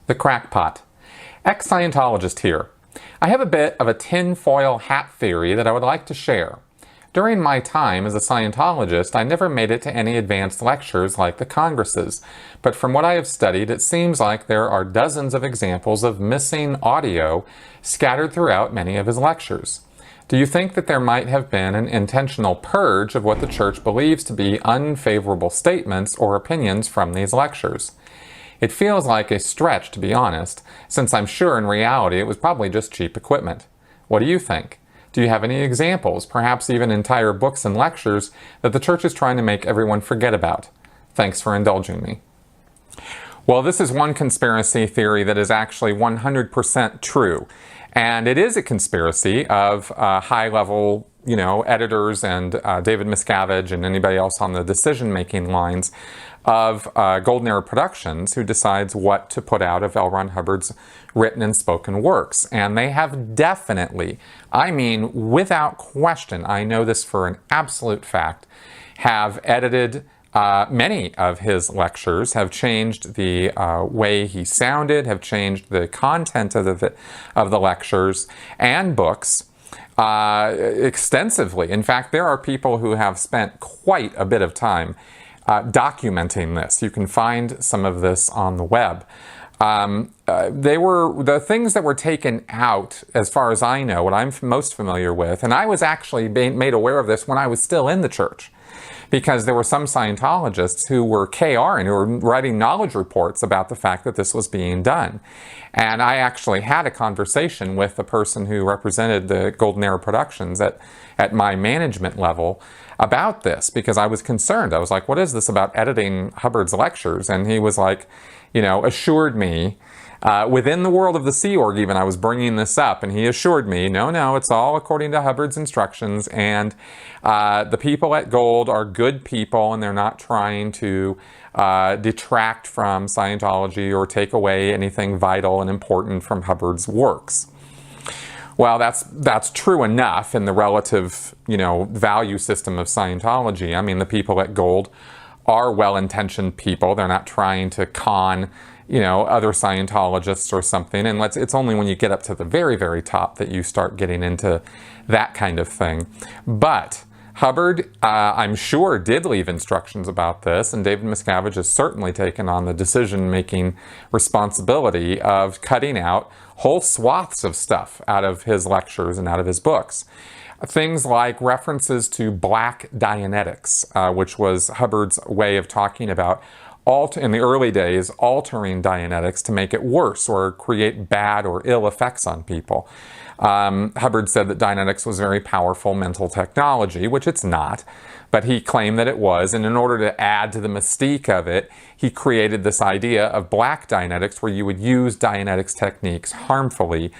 The crackpot. Ex-Scientologist here. I have a bit of a tinfoil hat theory that I would like to share. During my time as a Scientologist, I never made it to any advanced lectures like the Congresses, but from what I have studied, it seems like there are dozens of examples of missing audio scattered throughout many of his lectures. Do you think that there might have been an intentional purge of what the Church believes to be unfavorable statements or opinions from these lectures? It feels like a stretch, to be honest, since I'm sure in reality it was probably just cheap equipment. What do you think? Do you have any examples, perhaps even entire books and lectures, that the Church is trying to make everyone forget about? Thanks for indulging me. Well, this is one conspiracy theory that is actually 100% true. And it is a conspiracy of high-level, editors and David Miscavige and anybody else on the decision-making lines of Golden Era Productions, who decides what to put out of L. Ron Hubbard's written and spoken works. And they have definitely, I mean without question, I know this for an absolute fact, have edited many of his lectures, have changed the way he sounded, have changed the content of the lectures and books extensively. In fact, there are people who have spent quite a bit of time documenting this. You can find some of this on the web. They were the things that were taken out, as far as I know, what I'm most familiar with, and I was actually made aware of this when I was still in the Church, because there were some Scientologists who were KRing, who were writing knowledge reports about the fact that this was being done. And I actually had a conversation with the person who represented the Golden Era Productions at my management level about this, because I was concerned. I was like, what is this about editing Hubbard's lectures? And he was like, assured me, within the world of the Sea Org even, I was bringing this up, and he assured me, no, it's all according to Hubbard's instructions, and the people at Gold are good people, and they're not trying to detract from Scientology or take away anything vital and important from Hubbard's works. Well, that's true enough in the relative, value system of Scientology. I mean, the people at Gold are well-intentioned people. They're not trying to con, other Scientologists or something. And it's only when you get up to the very, very top that you start getting into that kind of thing. But Hubbard, I'm sure, did leave instructions about this, and David Miscavige has certainly taken on the decision-making responsibility of cutting out whole swaths of stuff out of his lectures and out of his books. Things like references to black Dianetics, which was Hubbard's way of talking about, in the early days, altering Dianetics to make it worse or create bad or ill effects on people. Hubbard said that Dianetics was very powerful mental technology, which it's not, but he claimed that it was, and in order to add to the mystique of it, he created this idea of black Dianetics, where you would use Dianetics techniques harmfully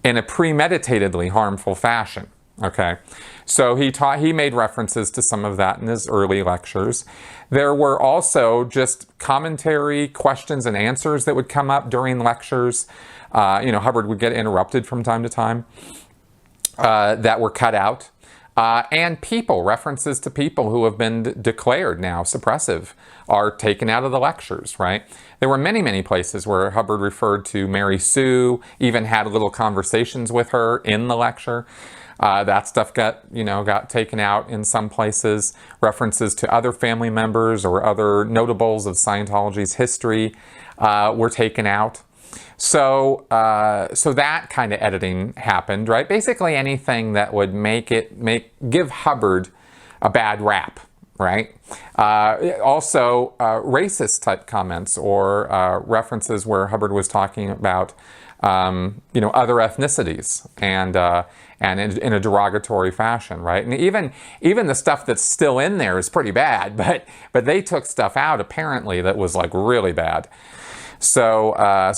in a premeditatedly harmful fashion. Okay, so he made references to some of that in his early lectures. There were also just commentary, questions and answers that would come up during lectures. Hubbard would get interrupted from time to time that were cut out. And references to people who have been declared now suppressive are taken out of the lectures, right? There were many, many places where Hubbard referred to Mary Sue, even had little conversations with her in the lecture. That stuff got taken out in some places. References to other family members or other notables of Scientology's history were taken out. So that kind of editing happened, right? Basically anything that would give Hubbard a bad rap, right? Also, racist type comments or references where Hubbard was talking about other ethnicities and in a derogatory fashion, right? And even the stuff that's still in there is pretty bad, but they took stuff out apparently that was like really bad. So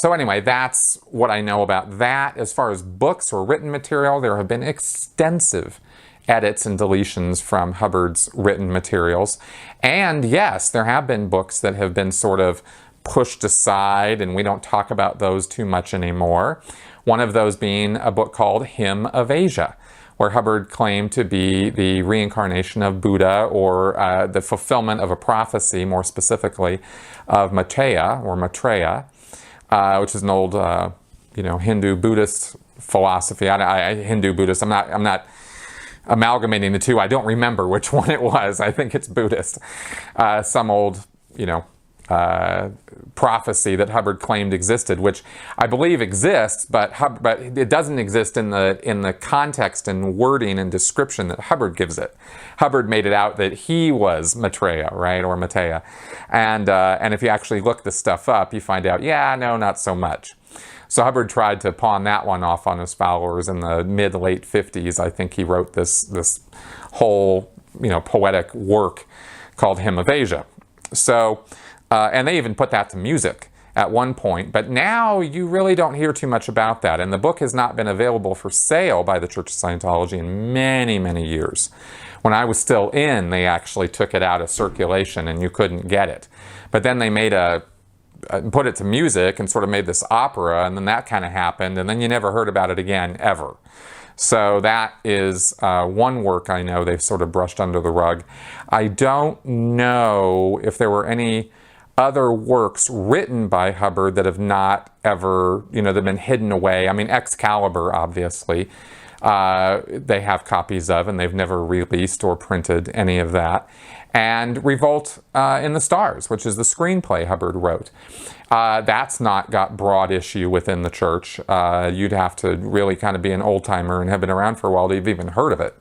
anyway, that's what I know about that. As far as books or written material, there have been extensive edits and deletions from Hubbard's written materials. And yes, there have been books that have been sort of pushed aside, and we don't talk about those too much anymore. One of those being a book called Hymn of Asia, where Hubbard claimed to be the reincarnation of Buddha, or the fulfillment of a prophecy, more specifically, of Maitreya, which is an old, Hindu Buddhist philosophy. Hindu Buddhist. I'm not amalgamating the two. I don't remember which one it was. I think it's Buddhist. Some old, prophecy that Hubbard claimed existed, which I believe exists, but it doesn't exist in the context and wording and description that Hubbard gives it. Hubbard made it out that he was Maitreya, right, or Maitreya, and if you actually look this stuff up, you find out, yeah, no, not so much. So Hubbard tried to pawn that one off on his followers in the mid-late 50s. I think he wrote this whole, poetic work called Hymn of Asia. So, and they even put that to music at one point. But now you really don't hear too much about that. And the book has not been available for sale by the Church of Scientology in many, many years. When I was still in, they actually took it out of circulation and you couldn't get it. But then they put it to music and sort of made this opera, and then that kind of happened, and then you never heard about it again, ever. So that is one work I know they've sort of brushed under the rug. I don't know if there were any other works written by Hubbard that have not ever, that have been hidden away. I mean, Excalibur, obviously, they have copies of, and they've never released or printed any of that. And Revolt in the Stars, which is the screenplay Hubbard wrote. That's not got broad issue within the church. You'd have to really kind of be an old-timer and have been around for a while to have even heard of it.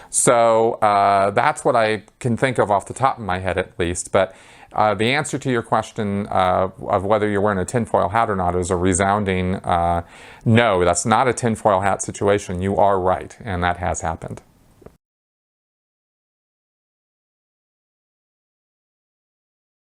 So that's what I can think of off the top of my head, at least. But the answer to your question of whether you're wearing a tinfoil hat or not is a resounding no. That's not a tinfoil hat situation. You are right, and that has happened.